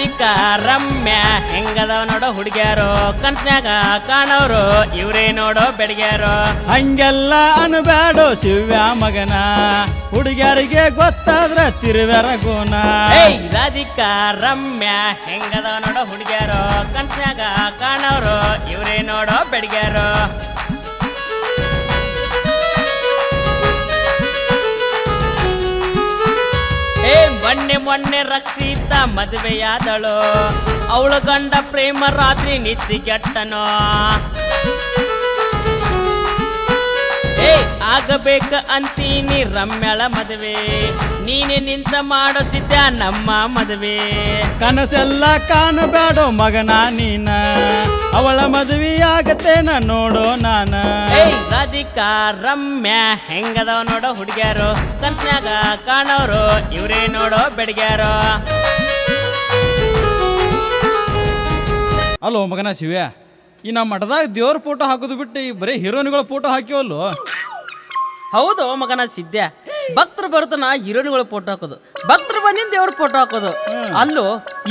ರಾಧಿಕಾ ರಮ್ಯ ಹೆಂಗದವ ನೋಡೋ ಹುಡುಗ್ಯಾರು ಕನ್ಸ್ನ್ಯಾಗ ಕಾಣೋರು ಇವ್ರೇ ನೋಡೋ ಬೆಡಗ್ಯಾರು. ಹಂಗೆಲ್ಲ ಅನ್ಬ್ಯಾಡೋ ಶಿವ್ಯ ಮಗನ, ಹುಡುಗ್ಯಾರಿಗೆ ಗೊತ್ತಾದ್ರ ತಿರುವೆರ ಗುಣ. ರಾಧಿಕಾ ರಮ್ಯ ಹೆಂಗದವ ನೋಡೋ ಹುಡುಗ್ಯಾರು ಕನ್ಸ್ನ್ಯಾಗ ಕಾಣೋರು ಇವ್ರೇ ನೋಡೋ ಬೆಡಗ್ಯಾರು. ಮೊನ್ನೆ ರಕ್ಷಿತ ಮದುವೆಯಾದಳು, ಅವಳ ಗಂಡ ಪ್ರೇಮ ರಾತ್ರಿ ನಿತ್ತಿ ಕೆಟ್ಟನೋ. ಆಗಬೇಕ ಅಂತೀನಿ ರಮ್ಯಾಳ ಮದುವೆ, ನೀನೆ ನಿಂತ ಮಾಡಿಸಿದ್ದ ನಮ್ಮ ಮದುವೆ. ಕನಸೆಲ್ಲ ಕಾಣಬೇಡೋ ಮಗನ ನೀನ, ಅವಳ ಮದುವೆಯಾಗತ್ತೇನ ನೋಡೋ ನಾನ. ರಾಧಿಕಾ ರಮ್ಯ ಹೆಂಗದವ ನೋಡೋ ಹುಡುಗ್ಯಾರು ಕನ್ಸ್ನ್ಯಾಗ ಕಾಣೋರು ಇವ್ರೇ ನೋಡೋ ಬೆಡಗ್ಯಾರು. ಅಲ್ಲೋ ಮಗನ ಶಿವ್ಯ, ಈ ನಮ್ಮ ಮಠದಾಗ ದೇವ್ರ ಫೋಟೋ ಹಾಕೋದು ಬಿಟ್ಟು ಈ ಬರೀ ಹೀರೋಯಿನ್ಗಳ ಫೋಟೋ ಹಾಕಿವಲ್ಲೋ. ಹೌದು ಮಗನ ಸಿದ್ಧ, ಭಕ್ತರು ಬರುತ್ತಾನ ಹೀರೋಯಿನ್ಗಳ ಫೋಟೋ ಹಾಕೋದು, ಭಕ್ತರು ಬಂದಿನ ದೇವ್ರ ಫೋಟೋ ಹಾಕೋದು. ಅಲ್ಲೂ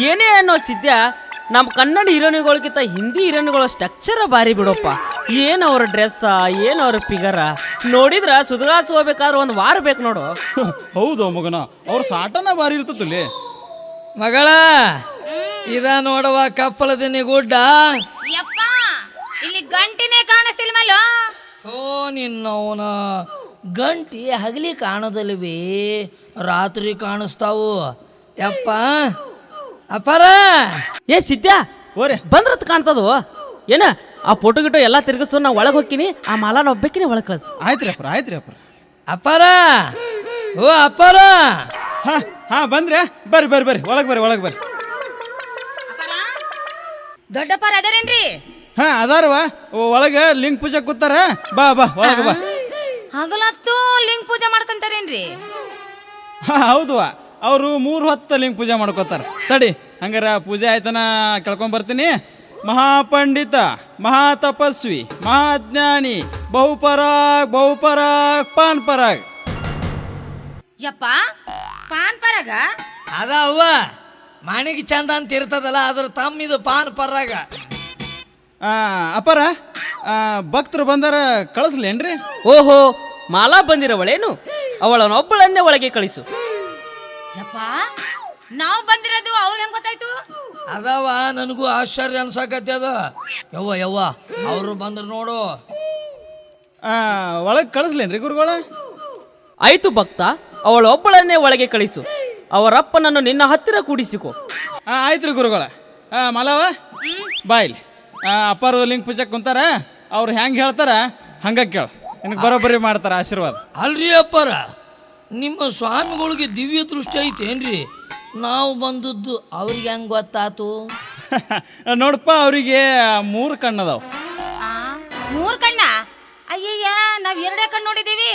ಏನೇ ಅನ್ನೋ ಸಿದ್ಧ, ನಮ್ಮ ಕನ್ನಡ ಹೀರೋಯಿನ್ಗಳಿಗಿಂತ ಹಿಂದಿ ಹೀರೋಯಿನ್ಗಳ ಸ್ಟ್ರಕ್ಚರ ಭಾರಿ ಬಿಡಪ್ಪ. ಏನು ಅವ್ರ ಡ್ರೆಸ್ಸ, ಏನು ಅವ್ರ ಫಿಗರ ನೋಡಿದ್ರ ಸುಧಾರಿಸ ಹೋಗ್ಬೇಕಾದ್ರೆ ಒಂದು ವಾರ ಬೇಕು ನೋಡು. ಹೌದು ಮಗನ, ಅವ್ರ ಸಾಟನ ಭಾರಿ ಇರ್ತದಲ್ಲಿ. ಮಗಳ ಇದ ನೋಡುವ ಕಪ್ಪಲದಿನಿ ಗುಡ್ಡ. ಇಲ್ಲಿ ಗಂಟಿನೇ ಕಾಣಿಸ್ತಿಲ್ಲ ಮಲ್ಲ. ಓ ನಿನ್ನವನ ಗಂಟಿ ಹಗಲಿ ಕಾಣೋದಲ್ವೇ, ರಾತ್ರಿ ಕಾಣಿಸ್ತಾವು. ಯಪ್ಪ ಅಪ್ಪಾರ ಸಿದ್ಧ ಓರೆ ಬಂದ್ರತ್ ಕಾಣ್ತದ. ಏನ ಆ ಫೋಟೋ ಗಿಟೋ ಎಲ್ಲ ತಿರ್ಗಿಸು, ನಾ ಒಳಗೆ ಹೋಗ್ತೀನಿ, ಆ ಮಾಲಾನ ಒಬ್ಬಕಿನಿ ಒಳಗೆ ಕಳ್ಸ. ಆಯ್ತ್ರಿ ಅಪ್ಪ, ಆಯ್ತ್ರಿ ಅಪ್ಪ. ಅಪ್ಪಾರ ಓ ಅಪ್ಪಾರ. ಹಾ ಬಂದ್ರೆ ಬರ್ರಿ ಬರ್ರಿ ಬರ್ರಿ, ಒಳಗೆ ಬರ್ರಿ ಒಳಗೆ ಬರ್ರಿ. ದೊಡ್ಡಪ್ಪರ ಅದರೇನ್ರಿ? ಹಾ ಅದಾರವ, ಒಳಗೆ ಲಿಂಗ ಪೂಜೆ ಕೂತಾರ. ಬಾ ಬಾ ಒಳಗೆ ಬಾ. ಹಗಲತ್ತು ಲಿಂಗ ಪೂಜೆ ಮಾಡ್ಕೊಂತಾರೇನ್ರಿ? ಹಾ ಹೌದು, ಅವರು 3 ಹೊತ್ತು ಲಿಂಗ ಪೂಜೆ ಮಾಡ್ಕೋತಾರ. ತಡಿ ಹಂಗಾರ ಪೂಜೆ ಆಯ್ತನ ಕೇಳ್ಕೊಂಡ್ ಬರ್ತೀನಿ. ಮಹಾಪಂಡಿತ, ಮಹಾತಪಸ್ವಿ, ಮಹಾಜ್ಞಾನಿ, ಬಹುಪರಾಗ್ ಪಾನ್ ಪರಾಗ್. ಯಪ್ಪ ಪಾನ್ ಪರಾಗ ಅದ ಅವ್ವ ಮಾಣಿಗೆ ಚಂದ ಅಂತ ಇರ್ತದಲ್ಲ, ಅದ್ರ ತಮ್ಮಿದು ಪಾನ್ ಪರಾಗ. ಅಪ್ಪರ ಭಕ್ತರು ಬಂದಾರ, ಕಳಿಸ್ಲೇನ್ರಿ? ಓಹೋ, ಮಾಲಾ ಬಂದಿರವಳೇನು? ಅವಳನ್ನೊಬ್ಬಳನ್ನೇ ಒಳಗೆ ಕಳಿಸು. ಯಪ್ಪ ನಾವು ಬಂದಿರೋದು ಅವ್ರಿಗೆ ಹೆಂಗ್ ಗೊತ್ತಾಯ್ತು? ಅದವ ನನಗೂ ಆಶ್ಚರ್ಯ ಅನ್ಸಕತ್ತೆ ಅದ. ಯವ್ವ ಅವರು ಬಂದ್ರು ನೋಡು. ಒಳಗೆ ಕಳಿಸ್ಲೇನ್ರಿ ಗುರುಗಳ? ಆಯ್ತು ಭಕ್ತ, ಅವಳೊಬ್ಬಳನ್ನೇ ಒಳಗೆ ಕಳಿಸು. ಅವರಪ್ಪನನ್ನು ನಿನ್ನ ಹತ್ತಿರ ಕೂಡಿಸಿಕೊ. ಆಯ್ತ್ರಿ ಗುರುಗಳ. ಮಲವ ಬಾಯ್ಲಿ, ಅಪ್ಪರು ಲಿಂಗ ಪೂಜೆ ಕುಂತಾರ, ಅವ್ರು ಹೆಂಗೆ ಹೇಳ್ತಾರ ಹಂಗ ಕೇಳ, ನಿನಗೆ ಬರೋಬ್ಬರಿ ಮಾಡ್ತಾರ ಆಶೀರ್ವಾದ. ಅಲ್ರಿ ಅಪ್ಪಾರ, ನಿಮ್ಮ ಸ್ವಾಮಿಗಳಿಗೆ ದಿವ್ಯ ದೃಷ್ಟಿ ಐತೇನ್ರಿ? ನಾವು ಬಂದದ್ದು ಅವ್ರಿಗೆ ಹೆಂಗ್ ಗೊತ್ತಾತು? ನೋಡಪ್ಪ, ಅವರಿಗೆ 3 ಕಣ್ಣದಾವ್. 3 ಕಣ್ಣ? ಅಯ್ಯಯ್ಯ, ನಾವ್ 2 ಕಣ್ಣು ನೋಡಿದೀವಿ,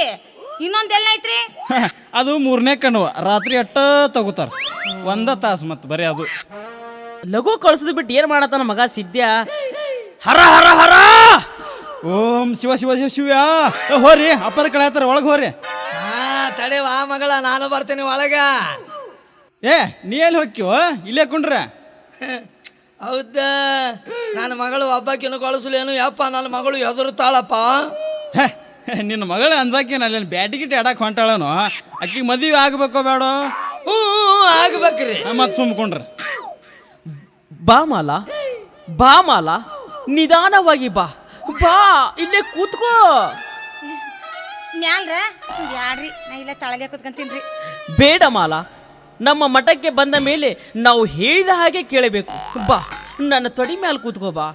ಇನ್ನೊಂದ್ ಎಲ್ಲ ಐತ್ರಿ? ಅದು 3ನೇ ಕಣ್ಣು, ರಾತ್ರಿ ಅಟ್ಟ ತಗೋತಾರ, 1 ತಾಸು ಮತ್ತೆ ಬರೀ ಅದು. ಲಘು ಕಳ್ಸದ್ ಬಿಟ್ಟು ಏನ್ ಮಾಡತ್ತಾನ ಮಗ ಸಿದ್ಧ? ಹರ ಹರ ಹರ ಓಂ ಶಿವ ಶಿವ ಶಿವ ಶಿವ. ಹೋರಿ, ಅಪ್ಪರ ಕಡೆ ಆತಾರ, ಒಳಗೆ ಹೋರಿ. ತಡೆವಾ ಮಗಳ, ನಾನು ಬರ್ತೇನೆ ಒಳಗ. ನೀ ಎಲ್ಲಿ ಹೋಗ್ತೀವ? ಇಲ್ಲೇ ಕುಂಡ್ರ. ಹೌದಾ, ನನ್ನ ಮಗಳು ಹಬ್ಬಕ್ಕಿನ್ನು ಕಳಿಸ್ಲೇನು? ಯಪ್ಪ ನನ್ನ ಮಗಳು ಹೆದರುತ್ತಾಳಪ್ಪ. ನಿನ್ನ ಮಗಳ ಅನ್ಸಾಕೇನ ಅಲ್ಲಿ ಬ್ಯಾಟಿ ಗಿಟ್ಟಿ ಆಡಕ್ ಹೊಂಟಾಳನು? ಅಕ್ಕಿಗೆ ಮದುವೆ ಆಗ್ಬೇಕೋ ಬೇಡ? ಆಗ್ಬೇಕ್ರಿ. ಮತ್ತೆ ಸುಮ್ಕೊಂಡ್ರ. ಬಾ ಮಾಲಾ, ಬಾ ಮಾಲಾ, ನಿಧಾನವಾಗಿ ಬಾ ಬಾ, ಇಲ್ಲೇ ಕೂತ್ಕೋ. ಮ್ಯಾಲ್ರ ಯಾಡ್ರಿ, ನಾ ಇಲ್ಲ ತಳಗೆ ಕೂತ್ಕೊಂತೀನ್ರಿ. ಬೇಡ ಮಾಲಾ, ನಮ್ಮ ಮಠಕ್ಕೆ ಬಂದ ಮೇಲೆ ನಾವು ಹೇಳಿದ ಹಾಗೆ ಕೇಳಬೇಕು. ಬಾ, ನನ್ನ ತೊಡಿ ಮ್ಯಾಲ ಕೂತ್ಕೋ ಬಾ.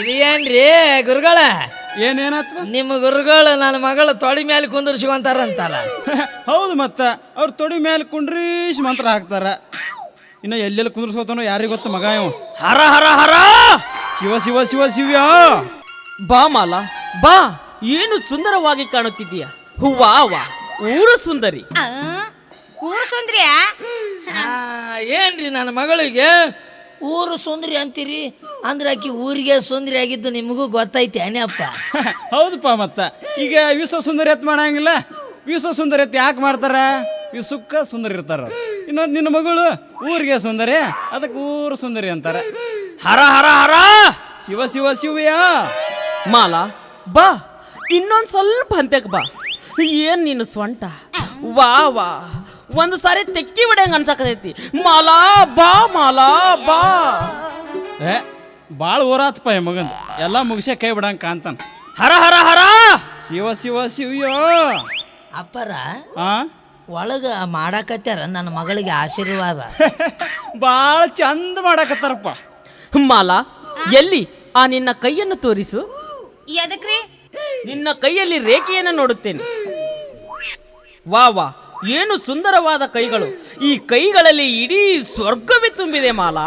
ಇದೇನ್ರಿ ಗುರುಗಳ? ಏನೇನತ್ವ? ನಿಮ್ಮ ಗುರುಗಳು ನನ್ನ ಮಗಳು ತೊಡಿ ಮೇಲೆ ಕುಂದರ್ಸಿವಂತಾರಂತಲ್ಲ. ಹೌದು, ಮತ್ತ ಅವ್ರ ತೊಡಿ ಮೇಲೆ ಕುಂಡ್ರೀಶ್ ಮಂತ್ರ ಹಾಕ್ತಾರ. ಇನ್ನು ಎಲ್ಲೆಲ್ಲಿ ಕುಂದ್ರಸ್ಕೋತಾನೋ ಯಾರಿಗೆ ಗೊತ್ತ ಮಗ ಇವ. ಹರ ಹರ ಹರ ಶಿವ ಶಿವ ಶಿವ ಶಿವ್ಯ. ಬಾ ಮಾಲಾ, ಬಾ. ಏನು ಸುಂದರವಾಗಿ ಕಾಣುತ್ತಿದ್ದೀಯ. ವಾ ವಾ, ಊರು ಸುಂದರಿ. ಊರು ಸುಂದ್ರಿಯ? ಏನ್ರಿ ನನ್ನ ಮಗಳಿಗೆ ಊರು ಸುಂದರಿ ಅಂತೀರಿ? ಅಂದ್ರೆ ಆಕಿ ಊರಿಗೆ ಸುಂದರಿ ಆಗಿದ್ದು ನಿಮಗೂ ಗೊತ್ತೈತೆ ಅಪ್ಪ? ಹೌದಪ್ಪ, ಮತ್ತ ಈಗ ವಿಶ್ವ ಸುಂದರಿ ಎತ್ ಮಾಡಂಗಿಲ್ಲ. ವಿಶ್ವ ಸುಂದರಿ ಎತ್ ಯಾಕೆ ಮಾಡ್ತಾರ? ವಿಶ್ವಕ್ಕ ಸುಂದರ ಇರ್ತಾರ. ಇನ್ನೊಂದು ನಿನ್ನ ಮಗಳು ಊರಿಗೆ ಸುಂದರಿ, ಅದಕ್ಕೆ ಊರು ಸುಂದರಿ ಅಂತಾರೆ. ಹರ ಹರ ಹರ ಶಿವ ಶಿವ ಶಿವಯ್ಯ. ಮಾಲ ಬಾ, ಇನ್ನೊಂದ್ ಸ್ವಲ್ಪ ಹಂತಕ್ ಬಾ. ಏನ್ ನೀನು ಸ್ವಂಟ, ವಾ ವಾ, ಒಂದು ಸಾರಿ ತೆಕ್ಕಿ ಬಿಡಂಗ ಅನ್ಸಕತೈತಿ. ಮಾಲಾ ಬಾ, ಮಾಲಾ ಬಾ. ಏ ಭಾಳ ಓರಾತಪ್ಪ ಈ ಮಗಂದು, ಎಲ್ಲ ಮುಗಿಸೇ ಕೈ ಬಿಡಂಗ ಕಾಂತಾನ. ಹರ ಹರ ಹರ ಶಿವ ಶಿವ ಶಿವಯ್ಯೋ. ಅಪ್ಪರ ಆ ಒಳಗ ಮಾಡಾಕತ್ಯಾರ ನನ್ನ ಮಗಳಿಗೆ ಆಶೀರ್ವಾದ. ಭಾಳ ಚಂದ ಮಾಡಾಕತ್ತಾರಪ್ಪ. ಮಾಲಾ, ಎಲ್ಲಿ ಆ ನಿನ್ನ ಕೈಯನ್ನು ತೋರಿಸು. ಎದಕ್ರಿ? ನಿನ್ನ ಕೈಯಲ್ಲಿ ರೇಖೆಯನ್ನು ನೋಡುತ್ತೇನೆ. ವಾ ವಾ, ಏನು ಸುಂದರವಾದ ಕೈಗಳು. ಈ ಕೈಗಳಲ್ಲಿ ಇಡೀ ಸ್ವರ್ಗವೇ ತುಂಬಿದೆ ಮಾಲಾ.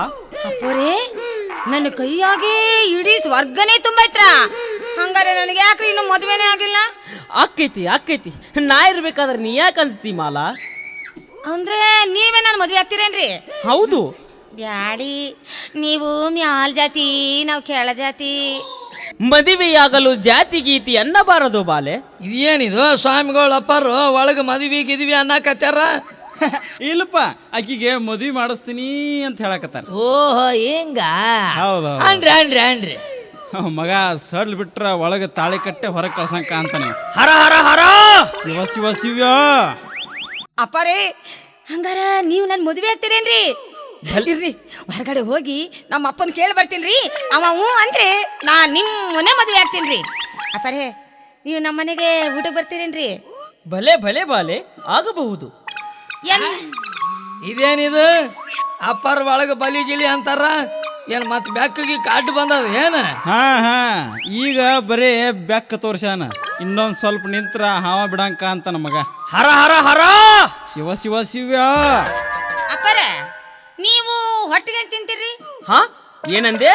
ಅಪ್ಪರೇ, ನನ್ನ ಕೈಯಾಗೆ ಇಡೀ ಸ್ವರ್ಗನೇ ತುಂಬೈತ್ರ. ಹಂಗಾರೆ ನನಗೆ ಯಾಕ್ರಿ ಇನ್ನು ಮದುವೆನೇ ಆಗಿಲ್ಲ? ಆಕೈತಿ ಆಕೈತಿ, ನಾ ಇರ್ಬೇಕಾದ್ರೆ ನೀ ಯಾಕೆ ಅನ್ಸ್ತಿ ಮಾಲಾ? ಅಂದ್ರೆ ನೀವೇ ನಾನು ಮದುವೆ ಆಗ್ತೀರೇನ್ರಿ? ಹೌದು. ಬ್ಯಾಡಿ, ನೀವು ಮ್ಯಾಲ್ ಜಾತಿ, ನಾವು ಕೆಳ ಜಾತಿ. ಮದುವೆಯಾಗಲು ಜಾತಿ ಗೀತಿ ಅನ್ನಬಾರದು ಬಾಲೆ. ಇದೇನಿದು ಸ್ವಾಮಿಗಳು ಅಪ್ಪರು ಒಳಗೆ ಮದುವೆ ಗಿದ್ವಿ ಅನ್ನಕತ್ಯಾರ? ಇಲ್ಲಪ್ಪ, ಆಕಿಗೆ ಮದ್ವಿ ಮಾಡಿಸ್ತೀನಿ ಅಂತ ಹೇಳಕತ್ತಾರ. ಓಹೋ ಹಿಂಗ. ಹೌದು ಅನ್ರಿ ಅನ್ರಿ ಅನ್ರಿ. ಮಗ ಸಡ್ಲ್ ಬಿಟ್ರ ಒಳಗೆ ತಾಳಿ ಕಟ್ಟೆ ಹೊರಗೆ ಕಳ್ಸಂಕ ಅಂತ ನೀವು. ಹರ ಹರ ಹರ ಶಿವ ಶಿವ ಶಿವ. ಅಪ್ಪಾರೇ, ಹಂಗಾರ ನೀವು ನನ್ನ ಮದುವೆ ಆಗ್ತೀರೇನ್ರಿ? ಇರ್ರಿ, ಹೊರಗಡೆ ಹೋಗಿ ನಮ್ಮ ಅಪ್ಪನ ಕೇಳಿ ಬರ್ತೀನಿ. ಅವ ಹ್ಞೂ ಅಂದ್ರೆ ನಾ ನಿಮ್ಮನ್ನೇ ಮದುವೆ ಆಗ್ತೀನಿ. ಅಪ್ಪಾರೇ, ನೀವು ನಮ್ಮ ಮನೆಗೆ ಊಟಕ್ಕೆ ಬರ್ತೀರೇನ್ರಿ? ಭಲೆ ಭಲೆ ಬಾಲೆ, ಆಗಬಹುದು. ಇದೇನಿದು ಅಪ್ಪರ ಒಳಗೆ ಬಲಿ ಗಿಲಿ ಅಂತಾರ? ಏನ್ ಮತ್ ಬೆಕ್ಕಗಿ ಕಾಟ್ ಬಂದದ ಏನ? ಹಾ ಹಾ, ಈಗ ಬರೀ ಬೆಕ್ಕ ತೋರ್ಸ್ಯಾನ, ಇನ್ನೊಂದ್ ಸ್ವಲ್ಪ ನಿಂತ್ರ ಹಾವ ಬಿಡಂಕ ಅಂತ ನಮಗ. ಹರ ಹರ ಹರ ಶಿವ ಶಿವ ಶಿವ. ಅಪ್ಪಾರ, ನೀವು ಹೊಟ್ಟಿಗೆ ತಿಂತೀರಿ? ಹಾ, ಏನಂದೆ?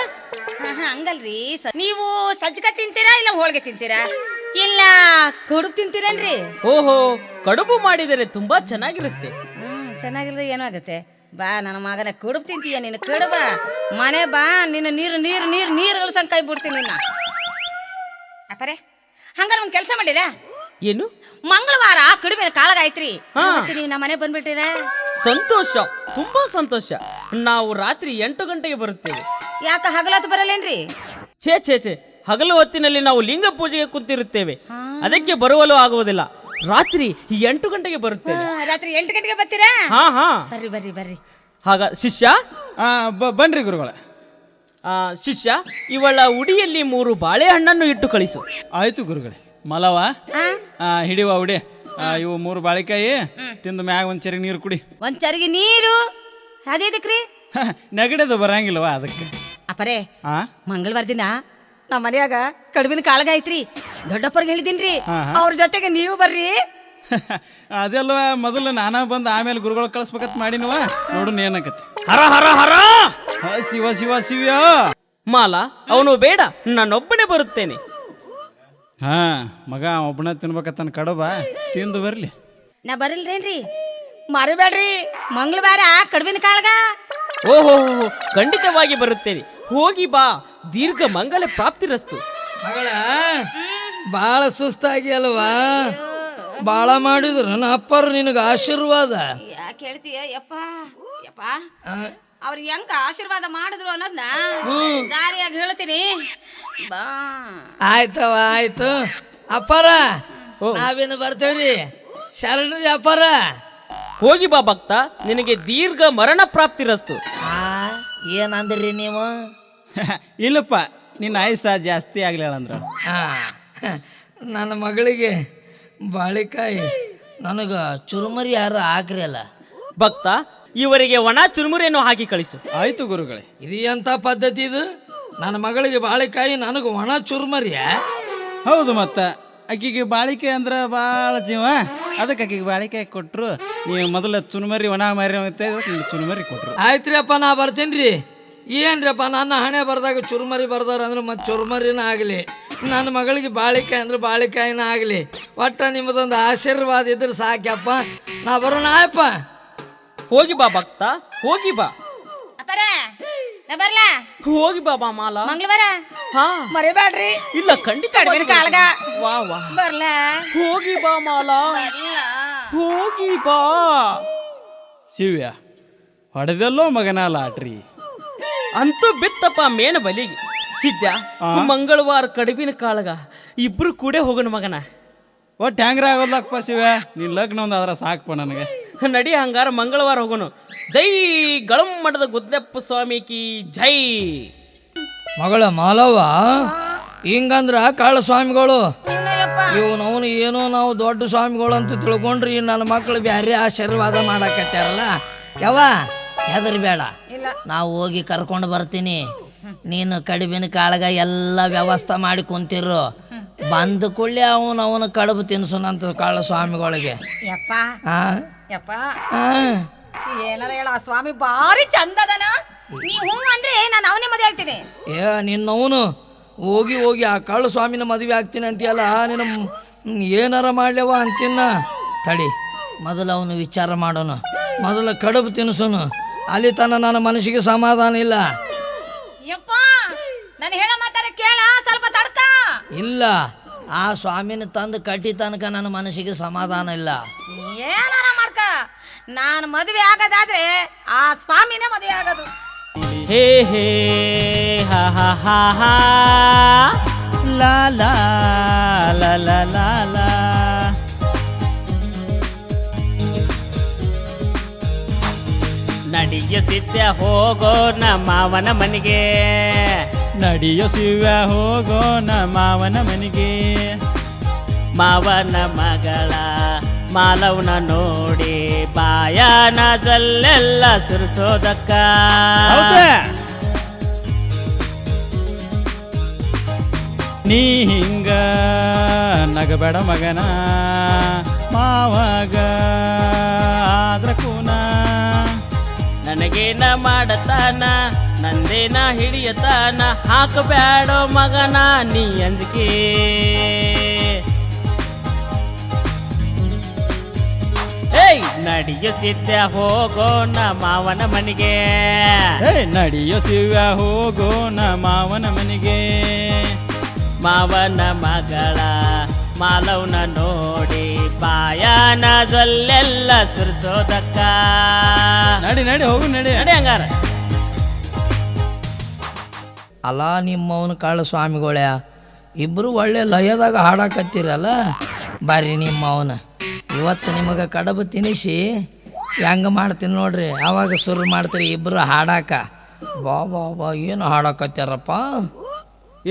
ಹಂಗಲ್ರಿ, ನೀವು ಸಜ್ಜಕ ತಿಂತೀರಾ ಇಲ್ಲ ಹೋಳಿಗೆ ತಿಂತೀರಾ ಇಲ್ಲ ಕಡುಬು ತಿಂತೀರೇನ್ರಿ? ಓಹೋ, ಕಡುಬು ಮಾಡಿದರೆ ತುಂಬಾ ಚೆನ್ನಾಗಿರುತ್ತೆ. ಚೆನ್ನಾಗಿಲ್ರಿ ಏನೋ ಆಗತ್ತೆ. ಬಾ ನನ್ನ ಮಗನ ಕಡುಬು ತಿಂತೀಯ ನೀನು? ಕಡುಬ ಮನೆ ಬಾ, ನಿನ್ನ ನೀರು ನೀರು ನೀರು ನೀರು ಇಳ್ಸಂಗ್ ಕೈ ಬಿಡ್ತೀನಿ ನಿನ್ನ. ಅಪ್ಪರೇ, ಹಂಗಾರ ಒಂದ್ ಕೆಲಸ ಮಾಡಿರ? ಏನು? ಮಂಗಳವಾರ ಕಡುಬಿನ ಕಾಳಗಾಯ್ತ್ರಿ, ನೀವು ನಮ್ಮ ಮನೆ ಬಂದ್ಬಿಟ್ಟಿರ? ಸಂತೋಷ, ತುಂಬಾ ಸಂತೋಷ. ನಾವು ರಾತ್ರಿ 8 ಗಂಟೆಗೆ ಬರುತ್ತೇವೆ. ಯಾಕ ಹಗಲತ್ತು ಬರಲ್ಲೇನ್ರಿ? ಛೇ ಛೇ ಛೇ, ಹಗಲು ಹೊತ್ತಿನಲ್ಲಿ ನಾವು ಲಿಂಗ ಪೂಜೆಗೆ ಕುಂತಿರುತ್ತೇವೆ, ಅದಕ್ಕೆ ಬರುವಲು ಆಗುವುದಿಲ್ಲ. ರಾತ್ರಿ 8 ಗಂಟೆಗೆ ಬರುತ್ತೇವೆ. ರಾತ್ರಿ 8 ಗಂಟೆಗೆ ಬರ್ತೀರಾ? ಹಾ ಹಾ, ಬರ್ರಿ ಬರ್ರಿ ಬರ್ರಿ. ಹಾಗ ಶಿಷ್ಯ, ಬನ್ರಿ ಗುರುಗಳ. ಶಿಷ್ಯ, ಇವಳ ಉಡಿಯಲ್ಲಿ 3 ಬಾಳೆಹಣ್ಣನ್ನು ಇಟ್ಟು ಕಳಿಸು. ಆಯ್ತು ಗುರುಗಳೇ. ಮಲವ ಹಿಡಿವ ಉಡಿ. ಇವು 3 ಬಾಳೆಕಾಯಿ ತಿಂದು ಮ್ಯಾಗ ಒಂದ್ ಚರಿಗೆ ನೀರು ಕುಡಿ. ಒಂದ್ ಚರಿಗೆ ನೀರು ಅದೇದಕ್ರಿ? ನೆಗಡಿದು ಬರಂಗಿಲ್ವಾ ಅದಕ್ಕೆ. ಅಪ್ಪರೇ, ಮಂಗಳವಾರ ದಿನ ನಮ್ಮ ಮನ್ಯಾಗ ಕಡುಬಿನ ಕಾಳಗಾಯ್ತ್ರಿ. ದೊಡ್ಡಪ್ಪರ್ಗೆ ಹೇಳಿದೀನ್ರಿ, ಅವ್ರ ಜೊತೆಗೆ ನೀವು ಬರ್ರಿ. ಅದೆಲ್ವಾ, ಮೊದಲು ನಾನ ಬಂದು ಆಮೇಲೆ ಗುರುಗಳು ಕಳಿಸ್ಬೇಕತ್ ಮಾಡಿನವ. ನೋಡು ಏನಕತ್ತೆ. ಹರ ಹರ ಹರ ಶಿವ ಶಿವ ಶಿವ. ಮಾಲ, ಅವನು ಬೇಡ, ನಾನೊಬ್ಬನೇ ಬರುತ್ತೇನೆ. ಹಾ ಮಗ ಒಬ್ಬನ ತಿನ್ಬೇಕತ್ತನ ಕಡುಬ, ತಿಂದು ಬರ್ಲಿ. ನಾ ಬರಲ್ರೇನ್ರಿ? ಮರಿಬೇಡ್ರಿ, ಮಂಗಳವಾರ ಕಡುಬಿನ ಕಾಳಗ. ಓಹೋ, ಖಂಡಿತವಾಗಿ ಬರುತ್ತೇನೆ. ಹೋಗಿ ಬಾ, ದೀರ್ಘ ಮಂಗಲ ಪ್ರಾಪ್ತಿರಸ್ತು. ಮಗಳ ಬಾಳ ಸುಸ್ತಾಗಿ ಅಲ್ವಾ? ಬಾಳ ಮಾಡಿದ್ರು ನನ್ನ ಅಪ್ಪರು ನಿನಗ ಆಶೀರ್ವಾದ. ಯಾಕೆ ಹೇಳ್ತೀಯ ಯಪ್ಪ? ಯಪ್ಪ, ಅವ್ರಿಗೆ ಹೆಂಗ ಆಶೀರ್ವಾದ ಮಾಡಿದ್ರು ಅನ್ನೋದ್ನ ದಾರಿಯಾಗಿ ಹೇಳ್ತೀನಿ ಬಾ. ಆಯ್ತವ ಆಯ್ತು ಅಪ್ಪಾರ, ನಾವೇನು ಬರ್ತೇವ್ರಿ. ಶರಣರಿ ಅಪ್ಪಾರ. ಹೋಗಿ ಬಾ ಭಕ್ತ, ನಿನಗೆ ದೀರ್ಘ ಮರಣ ಪ್ರಾಪ್ತಿರಸ್ತು. ಏನಂದ್ರಿ ನೀವು? ಇಲ್ಲಪ್ಪ, ನಿನ್ನ ಆಯುಷ ಜಾಸ್ತಿ ಆಗ್ಲಿಲ್ಲ ಅಂದ್ರ. ನನ್ನ ಮಗಳಿಗೆ ಬಾಳೆಕಾಯಿ ನನಗ ಚುರುಮರಿ ಯಾರು ಹಾಕ್ರಿ ಅಲ್ಲ. ಭಕ್ತ, ಇವರಿಗೆ ಒಣ ಚುರುಮುರಿಯನ್ನು ಹಾಕಿ ಕಳಿಸು. ಆಯ್ತು ಗುರುಗಳೇ. ಇದು ಎಂತ ಪದ್ಧತಿ ಇದು? ನನ್ನ ಮಗಳಿಗೆ ಬಾಳೆಕಾಯಿ, ನನಗೆ ಒಣ ಚುರುಮರಿಯ? ಹೌದು, ಮತ್ತ ಆಕಿಗೆ ಬಾಳಿಕೆ ಅಂದ್ರ ಭಾಳ ಜೀವ, ಅದಕ್ಕೆ ಆಕಿಗೆ ಬಾಳಿಕಾಯಿ ಕೊಟ್ರು. ನೀವು ಮೊದಲ ಚುರುಮರಿ ಒಣ ಮರಿ ಚುರುಮರಿ ಕೊಟ್ರು. ಆಯ್ತ್ರಿ ಅಪ್ಪ, ನಾ ಬರ್ತೀನಿ. ಏನ್ರಿಪ್ಪ, ನನ್ನ ಹಣೆ ಬರ್ದಾಗ ಚುರುಮರಿ ಬರ್ದಾರ ಅಂದ್ರೆ ಮತ್ತೆ ಚುರುಮರಿನ ಆಗಲಿ, ನನ್ನ ಮಗಳಿಗೆ ಬಾಳೆಕಾಯಿ ಅಂದ್ರೆ ಬಾಳೆಕಾಯಿನ ಆಗಲಿ, ಒಟ್ಟ ನಿಮ್ಮದೊಂದು ಆಶೀರ್ವಾದ ಇದ್ರೆ ಸಾಕ್ಯಪ್ಪ. ನಾ ಬರೋಣ ಆಯಪ್ಪ. ಹೋಗಿ ಬಾ ಭಕ್ತ, ಹೋಗಿ ಬಾ. ಬರ್ಲಾ? ಹೋಗಿ ಬಾ ಬಾ ಮಾಲ. ಮಂಗಳವಾರ ಹಾ, ಮರಿಬೇಡ್ರಿ. ಇಲ್ಲ, ಖಂಡಿತ ಕಾಳಗ. ವಾ ವಾ, ಬರ್ಲಾ? ಹೋಗಿ ಬಾ ಮಾಲ, ಹೋಗಿ ಬಾ. ಶಿವ್ಯ ಹೊಡೆದಲ್ಲೋ ಮಗನ ಲಾಟ್ರಿ. ಅಂತೂ ಬಿತ್ತಪ್ಪ ಮೇನ ಬಲಿಗೆ. ಸಿದ್ಧ ಮಂಗಳವಾರ ಕಡುಬಿನ ಕಾಳಗ ಇಬ್ರು ಕೂಡೆ ಹೋಗೋಣ ಮಗನ. ಒಟ್ಟು ಹೆಂಗ್ರ ಆಗೋದ್ಲಪ್ಪ ಶಿವ್ಯ, ನಿನ್ ಲಗ್ನ ಒಂದು ಆದ್ರ ಸಾಕಪ್ಪ ನನಗೆ. ನಡಿ ಹಂಗಾರ ಮಂಗಳವಾರ ಹೋಗೋಣ. ಜೈ ಗಳಂ ಮಠದ ಗುದ್ಲೆಪ್ಪ ಸ್ವಾಮಿ ಕಿ ಜೈ. ಮಗಳ ಮಾಲವ್ವ, ಹಿಂಗಂದ್ರ ಕಾಳ ಸ್ವಾಮಿಗಳು ಏನಯ್ಯಪ್ಪ? ಅವನು ಏನೋ ನಾವು ದೊಡ್ಡ ಸ್ವಾಮಿಗಳು ಅಂತ ತಿಳ್ಕೊಂಡ್ರಿ ನನ್ನ ಮಕ್ಕಳು ಬ್ಯಾರೆ ಆಶೀರ್ವಾದ ಮಾಡಾಕತ್ಯಾರಲ್ಲ. ಯವ್ವ ಹೆದರಿ ಬೇಡ, ಇಲ್ಲ. ನಾವು ಹೋಗಿ ಕರ್ಕೊಂಡು ಬರ್ತೀನಿ. ನೀನು ಕಡುಬಿನ ಕಾಳಗ ಎಲ್ಲ ವ್ಯವಸ್ಥೆ ಮಾಡಿ ಕುಂತಿರು. ಬಂದ ಕೂಡಲೇ ಅವನ ಕಡುಬು ತಿನ್ಸುನಂತ ಕಾಳ ಸ್ವಾಮಿಗಳಿಗೆ. ಯಪ್ಪ ಆ ಯಪ್ಪ ಆ. ಏನಾರ ಹೇಳ, ಆ ಸ್ವಾಮಿ ಭಾರಿ ಚಂದದನ. ನೀ ಹ್ಞೂ ಅಂದ್ರೆ ನಾನು ಅವನೇ ಮದುವೆ ಆಗ್ತೀನಿ. ನಿನ್ನವನು ಹೋಗಿ ಹೋಗಿ ಆ ಕಾಳು ಸ್ವಾಮಿನ ಮದುವೆ ಆಗ್ತೀನಿ ಅಂತೀಯಲ್ಲ, ನಿನ್ನ ಏನಾರ ಮಾಡ್ಲವ ಅಂತಿನ್ನ. ತಡಿ, ಮೊದಲು ಅವನು ವಿಚಾರ ಮಾಡೋನು, ಮೊದಲು ಕಡುಬು ತಿನ್ಸೋನು. ಅಲ್ಲಿ ತನ ನನ್ನ ಮನಸ್ಸಿಗೆ ಸಮಾಧಾನ ಇಲ್ಲ. ಯಪ್ಪ ನಾನು ಹೇಳೋ ಮಾತಾರ ಕೇಳ, ಸ್ವಲ್ಪ ತಡ್ಕ. ಇಲ್ಲ, ಆ ಸ್ವಾಮಿನ ತಂದು ಕಟ್ಟಿ ತನಕ ನನ್ನ ಮನಸ್ಸಿಗೆ ಸಮಾಧಾನ ಇಲ್ಲ. ಏನಾರ ಮಾಡ್ಕ, ನಾನು ಮದುವೆ ಆಗೋದಾದ್ರೆ ಆ ಸ್ವಾಮಿನೇ ಮದುವೆ ಆಗೋದು. ಹೇ ಹೇ ಹಾ ಹಾ ಹಾ ಹಾ ಲಾ ಲಾ ಲಾ ಲಾ ಲಾ ಲಾ. ನಡಿಯ ಸಿದ್ಧ ಹೋಗೋಣ ಮಾವನ ಮನೆಗೆ. ನಡಿಯೋ ಶಿವ್ಯ ಹೋಗೋಣ ಮಾವನ ಮನೆಗೆ. ಮಾವನ ಮಗಳ ಮಾಲವ್ನ ನೋಡಿ ಬಾಯಾನ ಜಲ್ಲೆಲ್ಲ ಸುರಿಸೋದಕ್ಕ. ಹೌದಾ? ನೀ ಹಿಂಗ ನಗಬೇಡ ಮಗನ, ಮಾವಾಗ ಆದ್ರ ಕೂನ. ನನಗೇನ ಮಾಡತಾನ, ನಂದೇನ ಹಿಡಿಯತಾನ, ಹಾಕಬೇಡೋ ಮಗನ ನೀ ಅಂದಿಕೆ. ಏಯ್ ನಡಿಯ ಸಿದ್ಧ ಹೋಗೋಣ ಮಾವನ ಮನೆಗೆ. ನಡಿಯೋ ಶಿವ್ಯ ಹೋಗೋಣ ಮಾವನ ಮನೆಗೆ. ಮಾವನ ಮಗಳ ಮಾಲವ್ನ ನೋಡಿ ಬಾಯಾನ ಜಲ್ಲೆಲ್ಲ ಸುರಿಸೋದಕ್ಕ. ನಡಿ ನಡಿ ಹೋಗು ನಡಿ. ನಡಿ ಹಂಗಾರ. ಅಲ್ಲ ನಿಮ್ಮವನ ಕಾಳು ಸ್ವಾಮಿಗಳೇ, ಇಬ್ಬರು ಒಳ್ಳೆ ಲಯದಾಗ ಹಾಡಾಕತ್ತೀರಲ್ಲ. ಬರ್ರಿ ನಿಮ್ಮವನ ಇವತ್ತು ನಿಮಗೆ ಕಡುಬು ತಿನ್ನಿಸಿ ಹೆಂಗೆ ಮಾಡ್ತೀನಿ ನೋಡ್ರಿ. ಆವಾಗ ಶುರು ಮಾಡ್ತೀರಿ ಇಬ್ಬರು ಹಾಡಾಕ. ಬಾ ಬಾ ಬಾ, ಏನು ಹಾಡಾಕತ್ಯಾರಪ್ಪ.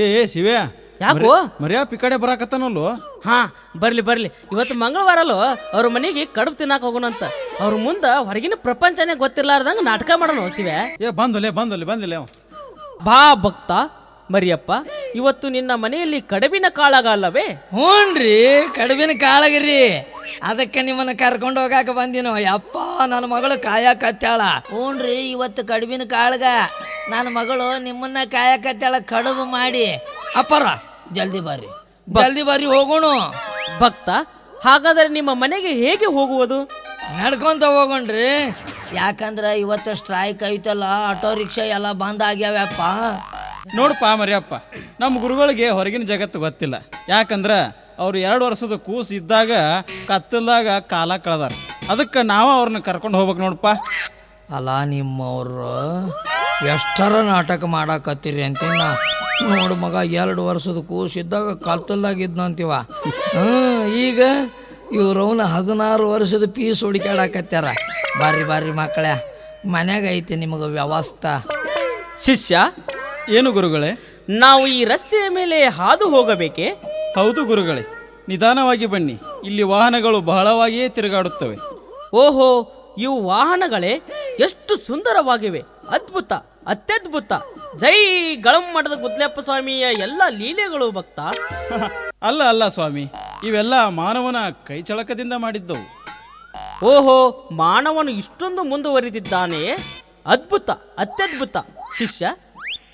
ಏ ಶಿವ್ಯ, ಯಾಕೋ ಮರ್ಯಾಪ ಈ ಕಡೆ ಬರಾಕತ್ತಾನಲ್ಲು. ಹಾ ಬರ್ಲಿ ಬರ್ಲಿ, ಇವತ್ತು ಮಂಗಳವಾರಲ್ಲೋ ಅವ್ರ ಮನೆಗೆ ಕಡುಬು ತಿನ್ನಾಕ ಹೋಗೋಣಂತ. ಅವ್ರ ಮುಂದ ಹೊರಗಿನ ಪ್ರಪಂಚನೇ ಗೊತ್ತಿರ್ಲಾರ್ದಂಗ ನಾಟಕ ಮಾಡೋಣ ಶಿವ. ಬಂದಿಲ್ಲ ಅವ. ಬಾ ಭಕ್ತ ಮರಿಯಪ್ಪ, ಇವತ್ತು ನಿನ್ನ ಮನೆಯಲ್ಲಿ ಕಡುಬಿನ ಕಾಳಗ ಅಲ್ಲವೇ? ಹ್ಞೂನ್ರಿ, ಕಡುಬಿನ ಕಾಳಗರಿ. ಅದಕ್ಕೆ ನಿಮ್ಮನ್ನ ಕರ್ಕೊಂಡು ಹೋಗಾಕ ಬಂದಿನೋ. ಯಪ್ಪ, ನನ್ನ ಮಗಳು ಕಾಯಕತ್ತಾಳ. ಹ್ಞೂನ್ರಿ, ಇವತ್ತು ಕಡುಬಿನ ಕಾಳಗ. ನನ್ನ ಮಗಳು ನಿಮ್ಮನ್ನ ಕಾಯಕತ್ತಾಳ ಕಡುಬು ಮಾಡಿ. ಅಪ್ಪರ ಜಲ್ದಿ ಬರ್ರಿ ಹೋಗೋಣ. ಭಕ್ತ, ಹಾಗಾದರೆ ನಿಮ್ಮ ಮನೆಗೆ ಹೇಗೆ ಹೋಗುವುದು? ನಡ್ಕೊಂತ ಹೋಗೋಣ್ರಿ. ಯಾಕಂದ್ರೆ ಇವತ್ತು ಸ್ಟ್ರೈಕ್ ಐತಲ್ಲ, ಆಟೋ ರಿಕ್ಷಾ ಎಲ್ಲ ಬಂದ್ ಆಗ್ಯಾವಪ್ಪ. ನೋಡಪ್ಪ ಮರಿಯಪ್ಪ, ನಮ್ಮ ಗುರುಗಳಿಗೆ ಹೊರಗಿನ ಜಗತ್ತು ಗೊತ್ತಿಲ್ಲ. ಯಾಕಂದ್ರ ಅವ್ರು 2 ವರ್ಷದ ಕೂಸು ಇದ್ದಾಗ ಕತ್ತಲ್ದಾಗ ಕಾಲ ಕಳೆದಾರ. ಅದಕ್ಕೆ ನಾವು ಅವ್ರನ್ನ ಕರ್ಕೊಂಡು ಹೋಗ್ಬೇಕು ನೋಡಪ್ಪ. ಅಲ್ಲ ನಿಮ್ಮವ್ರು ಎಷ್ಟರ ನಾಟಕ ಮಾಡಾಕತ್ತೀರಿ ಅಂತೀನ. ನೋಡು ಮಗ, 2 ವರ್ಷದ ಕೂಸಿದ್ದಾಗ ಕತ್ತಲ್ದಾಗಿದ್ನಂತೀವ. ಈಗ ಇವ್ರವನ್ನ 16 ವರ್ಷದ ಪೀಸ್ ಹುಡುಕಾಡಕತ್ಯಾರ. ಬರ್ರಿ ಮಕ್ಕಳೇ, ಮನ್ಯಾಗ ಐತಿ ನಿಮಗೆ ವ್ಯವಸ್ಥೆ. ಶಿಷ್ಯ, ಏನು ಗುರುಗಳೇ? ನಾವು ಈ ರಸ್ತೆಯ ಮೇಲೆ ಹಾದು ಹೋಗಬೇಕೆ? ಹೌದು ಗುರುಗಳೇ, ನಿಧಾನವಾಗಿ ಬನ್ನಿ. ಇಲ್ಲಿ ವಾಹನಗಳು ಬಹಳವಾಗಿಯೇ ತಿರುಗಾಡುತ್ತವೆ. ಓಹೋ, ಇವು ವಾಹನಗಳೇ ಎಷ್ಟು ಸುಂದರವಾಗಿವೆ. ಅದ್ಭುತ, ಅತ್ಯದ್ಭುತ. ಜೈ ಗಳಂ ಮಠದ ಗುದ್ಲೆಪ್ಪ ಸ್ವಾಮಿಯ ಎಲ್ಲ ಲೀಲೆಗಳು ಭಕ್ತ. ಅಲ್ಲ ಸ್ವಾಮಿ, ಇವೆಲ್ಲ ಮಾನವನ ಕೈಚಳಕದಿಂದ ಮಾಡಿದ್ದವು. ಓಹೋ, ಮಾನವನು ಇಷ್ಟೊಂದು ಮುಂದುವರಿದಿದ್ದಾನೆ. ಅದ್ಭುತ, ಅತ್ಯದ್ಭುತ. ಶಿಷ್ಯ,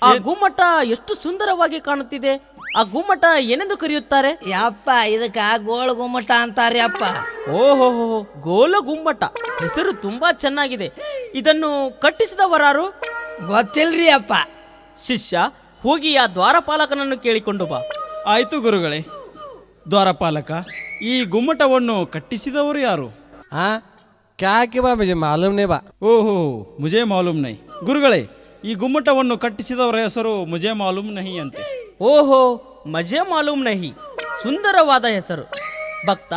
ಆ ಗುಮ್ಮಟ ಎಷ್ಟು ಸುಂದರವಾಗಿ ಕಾಣುತ್ತಿದೆ. ಆ ಗುಮ್ಮಟ ಏನೆಂದು ಕರೆಯುತ್ತಾರೆ? ಯಪ್ಪ, ಇದಕ್ಕ ಗೋಳ ಗುಮ್ಮಟ ಅಂತಾರೆ ಅಪ್ಪ. ಓಹೋ, ಗೋಲ ಗುಮ್ಮಟ ಹೆಸರು ತುಂಬಾ ಚೆನ್ನಾಗಿದೆ. ಇದನ್ನು ಕಟ್ಟಿಸಿದವರಾರು? ಗೊತ್ತಿಲ್ರಿ ಅಪ್ಪ. ಶಿಷ್ಯ, ಹೋಗಿ ಆ ದ್ವಾರಪಾಲಕನನ್ನು ಕೇಳಿಕೊಂಡು ಬಾ. ಆಯ್ತು ಗುರುಗಳೇ. ದ್ವಾರಪಾಲಕ, ಈ ಗುಮ್ಮಟವನ್ನು ಕಟ್ಟಿಸಿದವರು ಯಾರು? क्या कि बा मुझे मालूम नहीं बा। ಓಹೋ ಮುಜೆ ಮಾಲೂಮ್ ನಹಿ. ಗುರುಗಳೇ, ಈ ಗುಮ್ಮಟವನ್ನು ಕಟ್ಟಿಸಿದವರ ಹೆಸರು ಮುಜೆ ಮಾಲೂಮ್ ನಹಿ ಅಂತೆ. ಓಹೋ ಮಜೆ ಮಾಲೂಮ್ ನಹಿ, ಸುಂದರವಾದ ಹೆಸರು. ಭಕ್ತ,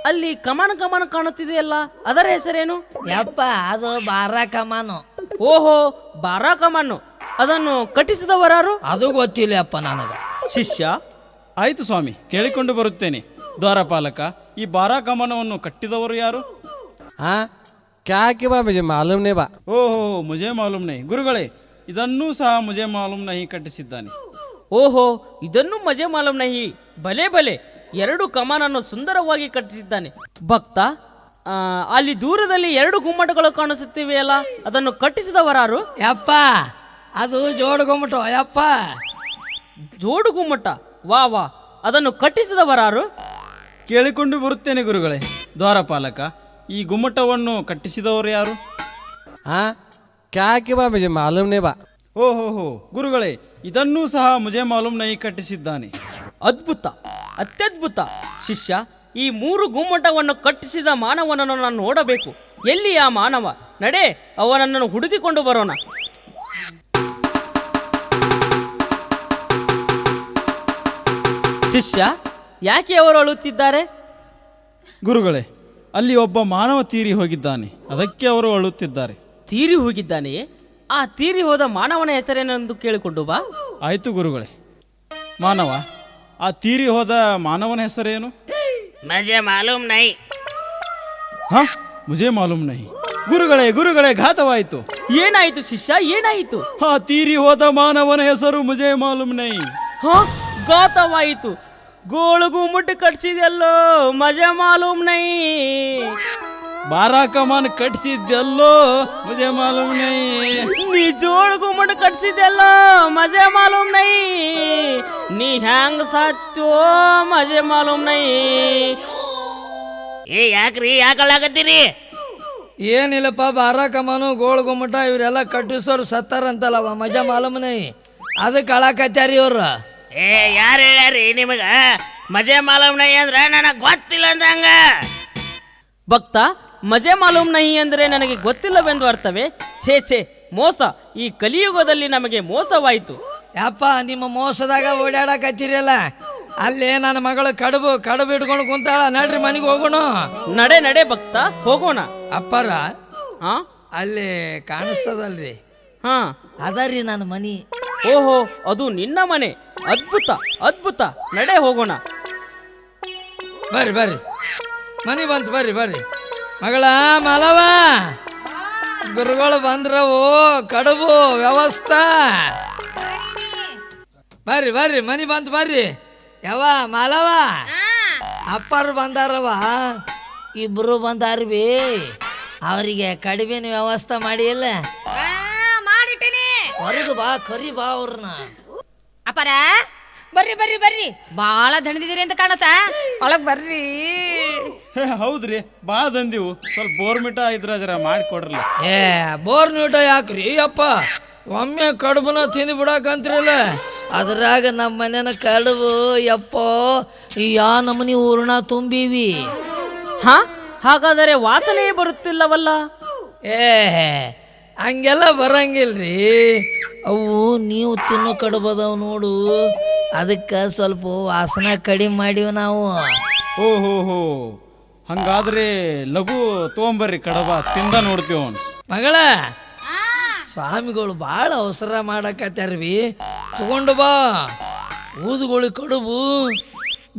ಅಲ್ಲಿ ಕಮಾನ ಕಮಾನ ಕಾಣುತ್ತಿದೆಯಲ್ಲ, ಅದರ ಹೆಸರೇನು? ಯಪ್ಪ ಅದು ಬಾರ ಕಮಾನು. ಓಹೋ ಬಾರಾ ಕಮಾನು, ಅದನ್ನು ಕಟ್ಟಿಸಿದವರಾರು? ಅದು ಗೊತ್ತಿಲ್ಲ ಅಪ್ಪ ನನಗೆ. ಶಿಷ್ಯ, ಆಯಿತು ಸ್ವಾಮಿ, ಕೇಳಿಕೊಂಡು ಬರುತ್ತೇನೆ. ದ್ವಾರಪಾಲಕ, ಈ ಬಾರಾ ಕಮನವನ್ನು ಕಟ್ಟಿದವರು ಯಾರು? हाँ क्या कि बा मुझे मालूम नहीं बा। ಓಹೋ ಮುಜೆ ಮಾಲೂಮ್ ನಹಿ. ಗುರುಗಳೇ, ಇದನ್ನೂ ಸಹ ಮುಜೆ ಮಾಲೂಮ್ ನಹಿ ಕಟ್ಟಿಸಿದ್ದಾನೆ. ಓಹೋ ಇದನ್ನು ಮಜೆ ಮಾಲೂಮ್ ನಹಿ. ಬಲೆ ಬಲೆ, 2 ಕಮಾನನ್ನು ಸುಂದರವಾಗಿ ಕಟ್ಟಿಸಿದ್ದಾನೆ. ಭಕ್ತ, ಅಲ್ಲಿ ದೂರದಲ್ಲಿ 2 ಗುಮ್ಮಟಗಳು ಕಾಣಿಸುತ್ತಿವೆಯಲ್ಲ, ಅದನ್ನು ಕಟ್ಟಿಸಿದವರಾರು? ಯಪ್ಪ ಅದು ಜೋಡ್ಕೊಂಬಿಟ್ಟು ಯಪ್ಪ. ಜೋಡು ಗುಮ್ಮಟ, ವಾ ವಾ, ಅದನ್ನು ಕಟ್ಟಿಸಿದವರಾರು? ಕೇಳಿಕೊಂಡು ಬರುತ್ತೇನೆ ಗುರುಗಳೇ. ದ್ವಾರಪಾಲಕ, ಈ ಗುಮ್ಮಟವನ್ನು ಕಟ್ಟಿಸಿದವರು ಯಾರು? हाँ क्या कि बा मुझे मालूम नहीं बा। ಓಹೋ ಗುರುಗಳೇ, ಇದನ್ನೂ ಸಹ ಮುಜೆ ಮಾಲೂಮ್ ನಹಿ ಕಟ್ಟಿಸಿದ್ದಾನೆ. ಅದ್ಭುತ, ಅತ್ಯದ್ಭುತ. ಶಿಷ್ಯ, ಈ 3 ಗುಮ್ಮಟವನ್ನು ಕಟ್ಟಿಸಿದ ಮಾನವನನ್ನು ನಾನು ನೋಡಬೇಕು. ಎಲ್ಲಿ ಆ ಮಾನವ? ನಡೆ, ಅವನನ್ನು ಹುಡುಕಿಕೊಂಡು ಬರೋಣ. ಶಿಷ್ಯ, ಯಾಕೆ ಅವರು ಅಳುತ್ತಿದ್ದಾರೆ? ಗುರುಗಳೇ, ಅಲ್ಲಿ ಒಬ್ಬ ಮಾನವ ತೀರಿ ಹೋಗಿದ್ದಾನೆ, ಅದಕ್ಕೆ ಅವರು ಅಳುತ್ತಿದ್ದಾರೆ. ತೀರಿ ಹೋಗಿದ್ದಾನೆಯೇ? ಆ ತೀರಿ ಹೋದ ಮಾನವನ ಹೆಸರೇನೆಂದು ಕೇಳಿಕೊಂಡು ಬಾ. ಆಯಿತು ಗುರುಗಳೇ. ಮಾನವ, ಆ ತೀರಿ ಹೋದ ಮಾನವನ ಹೆಸರೇನು? ಮಜೆ ಮಾಲೂಮ್ ನಹಿ. ಹಾ, ಮುಜೆ ಮಾಲೂಮ್ ನಹಿ. ಗುರುಗಳೇ, ಘಾತವಾಯಿತು. ಏನಾಯಿತು ಶಿಷ್ಯ, ಏನಾಯಿತು? ಆ ತೀರಿ ಹೋದ ಮಾನವನ ಹೆಸರು ಮುಜೆ ಮಾಲೂಮ್ ನಹಿ. ಹಾ, ಘಾತವಾಯಿತು. ಗೋಳು ಗುಮ್ಮಟ ಕಟ್ಸಿದೆಲ್ಲೋ, ಮಜೆ ಮಾಲೂಮ್ ನಹಿ. ಬಾರಾ ಕಮಾನ್ ಕಟ್ಟಿಸಿದ್ದೆಲ್ಲೋ, ಮುಜೆ ಮಾಲೂಮ್ ನಹಿ. ನೀ ಜೋಳು ಗುಮ್ಮಟ ಕಟ್ಸಿದೆಲ್ಲೋ, ಮಜೆ ಮಾಲೂಮ್ ನಹಿ. ನೀ ಹ್ಯಾಂಗ ಸಾತ್ಯೋ, ಮಜೆ ಮಾಲೂಮ್ ನಹಿ. ಯಾಕ್ರಿ, ಯಾಕಲಾಗತ್ತೀರಿ? ಏನಿಲ್ಲಪ್ಪ, ಬಾರ ಕಮಾನು ಗೋಳ್ ಗುಮ್ಮಟ ಇವರೆಲ್ಲ ಕಟ್ಟಿಸೋರು ಸತ್ತಾರಂತಲ್ಲವ, ಮಜಾ ಮಾಲೂಮನೆ. ಅದಕ್ಕೆ ಅಳಾಕತ್ಯಾರಿ ಇವ್ರು. ಯಾರು ಹೇಳ್ಯಾರಿ ನಿಮಗ ಮಜೆ ಮಾಲೂಮ್ ನಹಿ ಅಂದ್ರೆ? ನನಗೆ ಗೊತ್ತಿಲ್ಲ ಅಂದಂಗ. ಭಕ್ತ, ಮಜೆ ಮಾಲೂಮ್ ನಹಿ ಅಂದರೆ ನನಗೆ ಗೊತ್ತಿಲ್ಲವೆಂದು ಅರ್ಥವೇ? ಛೇ ಛೇ, ಮೋಸ. ಈ ಕಲಿಯುಗದಲ್ಲಿ ನಮಗೆ ಮೋಸವಾಯಿತು. ಯಪ್ಪ, ನಿಮ್ಮ ಮೋಸದಾಗ ಓಡಾಡಕತ್ತೀರಲ್ಲ. ಅಲ್ಲಿ ನನ್ನ ಮಗಳು ಕಡುಬು ಇಟ್ಕೊಂಡು ಕುಂತಾಳ. ನಡ್ರಿ ಮನೆಗೆ ಹೋಗೋಣ. ನಡೆ ನಡೆ ಭಕ್ತ, ಹೋಗೋಣ. ಅಪ್ಪರ ಹಾ ಅಲ್ಲಿ ಕಾಣಿಸ್ತದಲ್ರಿ, ಹಾ, ಅದರಿ ನನ್ನ ಮನಿ. ಓಹೋ, ಅದು ನಿನ್ನ ಮನೆ. ಅದ್ಭುತ ಅದ್ಭುತ, ನಡೆ ಹೋಗೋಣ. ಬರ್ರಿ ಮನಿ ಬಂತು, ಬರ್ರಿ ಮಗಳ ಮಲವ. ಗುರುಗಳು ಬಂದ್ರವು, ಕಡುಬು ವ್ಯವಸ್ಥಾ. ಬರ್ರಿ ಮನಿ ಬಂತು, ಬರ್ರಿ. ಯಾವ ಮಾಲವ, ಅಪ್ಪರು ಬಂದಾರವ, ಇಬ್ರು ಬಂದಾರ್ವಿ. ಅವರಿಗೆ ಕಡಿಮೆನ ವ್ಯವಸ್ಥೆ ಮಾಡಿ ಇಲ್ಲ. ಮಾಡಿಟ್ಟೇನೆ. ಹೊರಗೆ ಬಾ, ಕರಿ ಬಾ ಅವ್ರನ್ನ. ಅಪ್ಪರ, ಬರ್ರಿ, ಬಾಳ ದಣದಿದ್ದೀರಿ ಅಂತ ಕಾಣತ್ತ. ಒಳಗ್ ಬರ್ರಿ. ಹೌದ್ರಿ, ಭಾಳ ದಂದಿವು. ಸ್ವಲ್ಪ ಬೋರ್ಮಿಟ ಇದ್ರ ಜರ ಮಾಡಿಕೊಡ್ರಲ್ಲ. ಬೋರ್ನೂಟ ಯಾಕ್ರಿ ಅಪ್ಪ? ಒಮ್ಮೆ ಕಡುಬುನ ತಿಂದು ಬಿಡಕಂತ್ರಲ್ಲ. ಅದ್ರಾಗ ನಮ್ಮ ಮನೆನ ಕಡುಬು ಯಪ್ಪ ಯಾ ನಮನಿ ಹೂರ್ಣ ತುಂಬಿವಿ. ಹಾ, ಹಾಗಾದರೆ ವಾಸನೆ ಬರುತ್ತಿಲ್ಲವಲ್ಲ? ಹಂಗೆಲ್ಲ ಬರಂಗಿಲ್ರಿ. ಅವು ನೀವು ತಿನ್ನೋ ಕಡುಬದವು ನೋಡು, ಅದಕ್ಕೆ ಸ್ವಲ್ಪ ವಾಸನ ಕಡಿಮೆ ಮಾಡಿವಿ ನಾವು. ಓಹೋ, ಹಂಗಾದ್ರೆ ಲಘು ತೊಗೊಂಬರ್ರಿ ಕಡಬ, ತಿಂದ ನೋಡ್ತೀವಿ ಅವನು. ಮಗಳ, ಸ್ವಾಮಿಗಳು ಭಾಳ ಅವಸರ ಮಾಡಕತ್ತಾರ್ವಿ. ತಗೊಂಡು ಬಾ. ಊದುಗೋಳಿ ಕಡುಬು,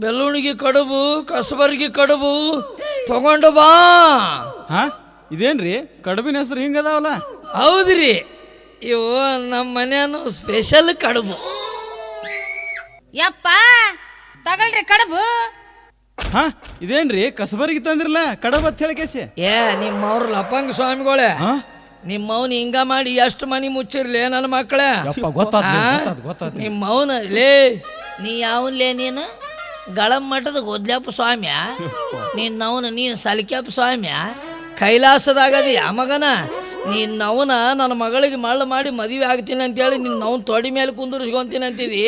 ಬೆಳ್ಳುಣಿಗೆ ಕಡುಬು, ಕಸಬರ್ಗಿ ಕಡುಬು ತಗೊಂಡು ಬಾ. ಹಾ, ಇದೇನ್ರಿ ಕಡುಬಿನ ಹೆಸರು ಹಿಂಗದಾವಲ್ಲ? ಹೌದ್ರಿ, ಇವು ನಮ್ಮ ಮನೆಯನ್ನು ಸ್ಪೆಷಲ್ ಕಡುಬು. ಯಪ್ಪ, ತಗೊಳ್ರಿ ಕಡುಬು. ಹಾ, ಇದೇನ್ರಿ ಕಸಬರಿಗೆ ತಂದ್ರಲ್ಲ ಕಡಬ ಅಂತ ಹೇಳಿ ಕೇಸಿ? ನಿಮ್ಮವ್ರ ಲಪಂಗ ಸ್ವಾಮಿಗಳೇ, ಹಾ, ನಿಮ್ಮವ್ನ ಹಿಂಗ ಮಾಡಿ ಎಷ್ಟು ಮನಿ ಮುಚ್ಚಿರ್ಲಿ ನನ್ನ ಮಕ್ಕಳೇ. ಗೊತ್ತಾತ್. ನಿಮ್ಮವ್ನ ಲೇ, ನೀ ಯಾವನ್ಲೇ ನೀನು? ಗಳಂ ಮಠದ ಗೊದ್ಲಪ್ಪ ಸ್ವಾಮ್ಯ, ನೀನು ಸಲಿಕ್ಯಪ್ಪ ಸ್ವಾಮ್ಯ, ಕೈಲಾಸದಾಗದಿ ಆ ಮಗನ. ನಿನ್ನವನ ನನ್ನ ಮಗಳಿಗೆ ಮಳ್ಳು ಮಾಡಿ ಮದುವೆ ಆಗ್ತೀನಿ ಅಂತೇಳಿ ನಿನ್ನವನ್ ತೊಡಿ ಮೇಲೆ ಕುಂದರ್ಸ್ಕೊಂತೀನಿ ಅಂತಿದಿ.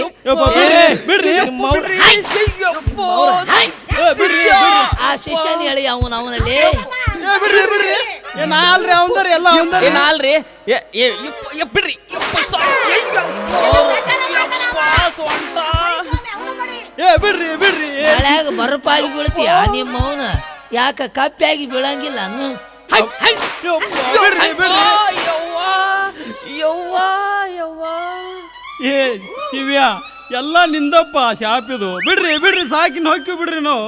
ಆ ಶಿಷ್ಯನ ಹೇಳಿ ಅವನಲ್ಲಿ ಬಿಡ್ರಿ ಬಿಡ್ರಿ ಏ ನಾ ಅಲ್ರಿ ಅವಂದರಿ ಎಲ್ಲ ಅವಂದರಿ ಏನಲ್ರಿ ಬಿಡ್ರಿ ಏ ಬಿಡ್ರಿ ಬಿಡ್ರಿ ಮಳ್ಯಾಗ ಬರಪಾಗಿ ಬೀಳ್ತೀಯ ನಿಮ್ಮ ಅವನ ಯಾಕ ಕಪ್ಪಿಯಾಗಿ ಬೀಳಂಗಿಲ್ಲ ಬಿಡ್ರಿ ಬಿಡ್ರಿ ಏ ಶಿವ್ಯ ಎಲ್ಲ ನಿಂದಪ್ಪ ಶಾಪಿದು ಬಿಡ್ರಿ ಬಿಡ್ರಿ ಸಾಕಿನ ಹೊಕ್ಕಿ ಬಿಡ್ರಿ ನಾವು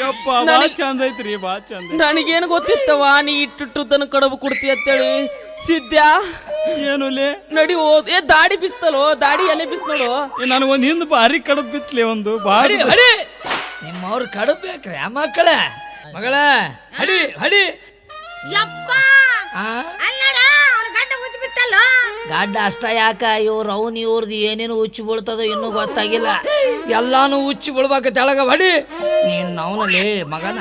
ಯಪ್ಪ ಭಾಳ ಚಂದ ಐತ್ರಿ ಭಾಳ ಚಂದ ನನಗೇನು ಗೊತ್ತಿತ್ತವ ನೀ ಇಟ್ಟು ತನಕ ಕಡಬು ಕೊಡ್ತಿ ಅಂತೇಳಿ ಸಿದ್ಯಾ ಏನುಲೆ ನಡಿ ಹೋದ್ ಏ ದಾಡಿ ಬಿಸ್ತಲೋ ದಾಡಿ ಎಲೆ ಬಿಸ್ತಲೋ ನನಗೊಂದು ಹಿಂದ್ ಭಾರಿ ಕಡಬ್ ಬಿತ್ಲೆ ಒಂದು ಭಾಳ ನಿಮ್ಮವ್ರ ಕಡುಬು ಬೇಕ್ರಿ ಆ ಮಕ್ಕಳ ಮಗಳ ಹಡಿ ಹಡಿ ಯಪ್ಪ ಆ ಅಲ್ಲಡ ಅವ್ರ ಗಂಡ ಮುಚ್ಚಿ ಬಿಟ್ಟಲ್ಲ ಗಡ್ಡ ಅಷ್ಟ ಯಾಕ ಇವ್ರು ಅವ್ನು ಇವ್ರದ್ದು ಏನೇನು ಉಚ್ಚಿ ಬೀಳ್ತದೋ ಇನ್ನೂ ಗೊತ್ತಾಗಿಲ್ಲ ಎಲ್ಲಾನು ಉಚ್ಚಿ ಬೀಳ್ಬೇಕು ತೆಳಗ ಹೊಡಿ ನೀನು ಅವನಲ್ಲಿ ಮಗನ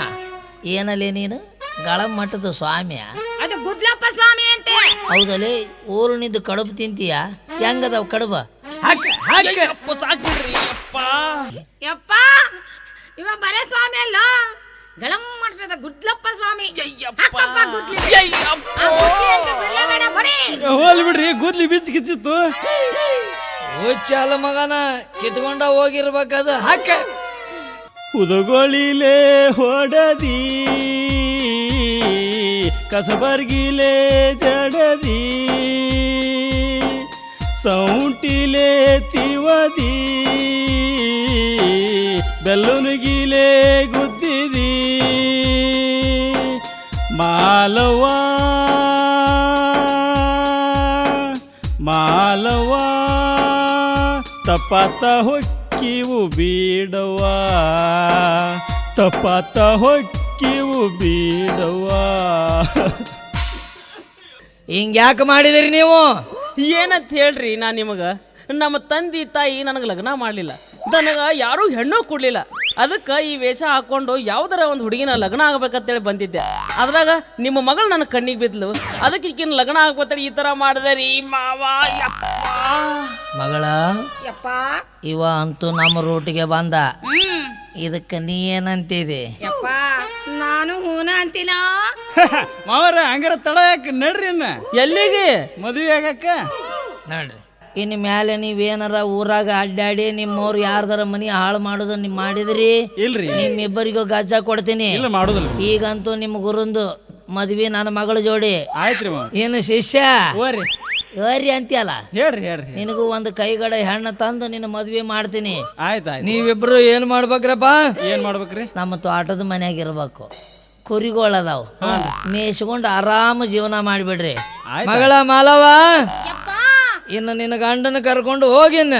ಏನಲ್ಲೇ ನೀನು ಗಳಂ ಮಠದ ಸ್ವಾಮಿಯ ಅದು ಗುದ್ಲಪ್ಪ ಸ್ವಾಮಿ ಅಂತೆ ಹೌದಲ್ಲಿ ಊರಿನಿದ್ದು ಕಡುಬು ತಿಂತೀಯ ಹೆಂಗದವ್ ಕಡುಬ ಹಾಕ ಹಾಕ ಅಪ್ಪ ಸಾಕ್ಬಿಡ್ರಿ ಅಪ್ಪ ಯಪ್ಪ ಇವ ಬರೇ ಸ್ವಾಮಿ ಅಲ್ಲ ಗಳಂ ಮಾಡ್ರದ ಗುಡ್ಲಪ್ಪ ಸ್ವಾಮಿ ಹಾಕಪ್ಪ ಗುದ್ಲಿ. ಆ ಗುದ್ಲಿ ಅಂತ ಬಿಡ್ಲೇಬೇಡ, ಬಡಿ. ಹೋಲ್ ಬಿಡ್ರಿ ಗುದ್ಲಿ ಬಿಚ್ಚಿ ಕಿತ್ತಿತ್ತು ಹುಚ್ಚಲ್ಲ ಮಗನ ಕಿತ್ಕೊಂಡ ಹೋಗಿರ್ಬೇಕದ ಹಾಕ ಉದಗೊಳಿಲೆ ಹೊಡದಿ ಕಸಬರ್ಗಿಲೆ ಜಡದಿ ಸೌಂಟಿಲೆ ತಿವದಿ ಬೆಲ್ಲುನುಗಿಲೆ ಗುದ್ದಿದಿ ಮಾಲವಾ ಮಾಲವಾ ತಪಾತ ಹೊಕ್ಕಿವು ಬೀಡವಾ ತಪಾತ ಹೊಕ್ಕಿವು ಬೀಡವಾ ಹಿಂಗ್ ಯಾಕೆ ಮಾಡಿದಿರಿ ನೀವು ಏನಂತ ಹೇಳ್ರಿ ನಾ ನಿಮಗ ನಮ್ಮ ತಂದೆ ತಾಯಿ ನನಗೆ ಲಗ್ನ ಮಾಡಲಿಲ್ಲ ನನಗೆ ಯಾರೂ ಹೆಣ್ಣು ಕೊಡ್ಲಿಲ್ಲ ಅದಕ್ಕೆ ಈ ವೇಷ ಹಾಕೊಂಡು ಯಾವ್ದಾರ ಒಂದು ಹುಡುಗಿನ ಲಗ್ನ ಆಗ್ಬೇಕಂತೇಳಿ ಬಂದಿದ್ದೆ ಅದ್ರಾಗ ನಿಮ್ಮ ಮಗಳು ನನ್ನ ಕಣ್ಣಿಗೆ ಬಿದ್ಲು ಅದಕ್ಕೆ ಈಕಿನ ಲಗ್ನ ಆಗ್ಬೇಕಂತೇಳಿ ಈ ಥರ ಮಾಡಿದೆ ರೀ ಮಾವ ಯಪ್ಪ ಮಗಳ ಯಪ್ಪ ಇವ ಅಂತೂ ನಮ್ಮ ರೂಟಿಗೆ ಬಂದ ಇದಕ್ಕೆ ನೀ ಏನಂತಿದೆ ಯಪ್ಪ ನಾನು ಹೂನ ಅಂತೀನ ಮಾವರ ಹಂಗಾರ ತಡ ಯಾಕೆ ನಡ್ರಿ ಇನ್ನ ಎಲ್ಲಿಗೆ ಮದುವೆ ಆಗಕ್ಕ ನೋಡ್ರಿ ಇನ್ನು ಮ್ಯಾಲೆ ನೀವೇನಾರ ಊರಾಗ ಅಡ್ಡಾಡಿ ನಿಮ್ಮವ್ರು ಯಾರ್ದಾರ ಮನಿ ಹಾಳು ಮಾಡೋದು ನೀವು ಮಾಡಿದ್ರಿ ಇಲ್ರಿ ನಿಮ್ಮಿಬ್ಬರಿಗೂ ಗಜ್ಜ ಕೊಡ್ತೀನಿ ಇಲ್ಲ ಮಾಡುದಿಲ್ಲ ಈಗಂತೂ ನಿಮ್ಮ ಗುರುಂದು ಮದ್ವಿ ನನ್ನ ಮಗಳ ಜೋಡಿ ಆಯ್ತ್ರಿ ಮಾವ ಏನು ಶಿಷ್ಯ ಓರಿ ಯೋರಿ ಅಂತೀಯಲ್ಲ ಹೇಳ್ರಿ ಹೇಳ್ರಿ ನಿನಗೂ ಒಂದು ಕೈಗಡ ಹೆಣ್ಣು ತಂದು ನಿನ್ನ ಮದ್ವೆ ಮಾಡ್ತೀನಿ ಆಯ್ತು ಆಯ್ತು ನೀವಿಬ್ರು ಏನ್ ಮಾಡ್ಬೇಕ್ರಪ್ಪ ಏನ್ ಮಾಡ್ಬೇಕ್ರಿ ನಮ್ಮ ತೋಟದ ಮನ್ಯಾಗ ಇರ್ಬೇಕು ಕುರಿಗಳದಾವ್ ಮೇಯಿಸ್ಕೊಂಡು ಆರಾಮ ಜೀವನ ಮಾಡಿಬಿಡ್ರಿ ಆಯ್ತು ಮಗಳ ಮಾಲವ ಯಪ್ಪ ಇನ್ನು ನಿನ್ನ ಗಂಡನ ಕರ್ಕೊಂಡು ಹೋಗಿನ್ನ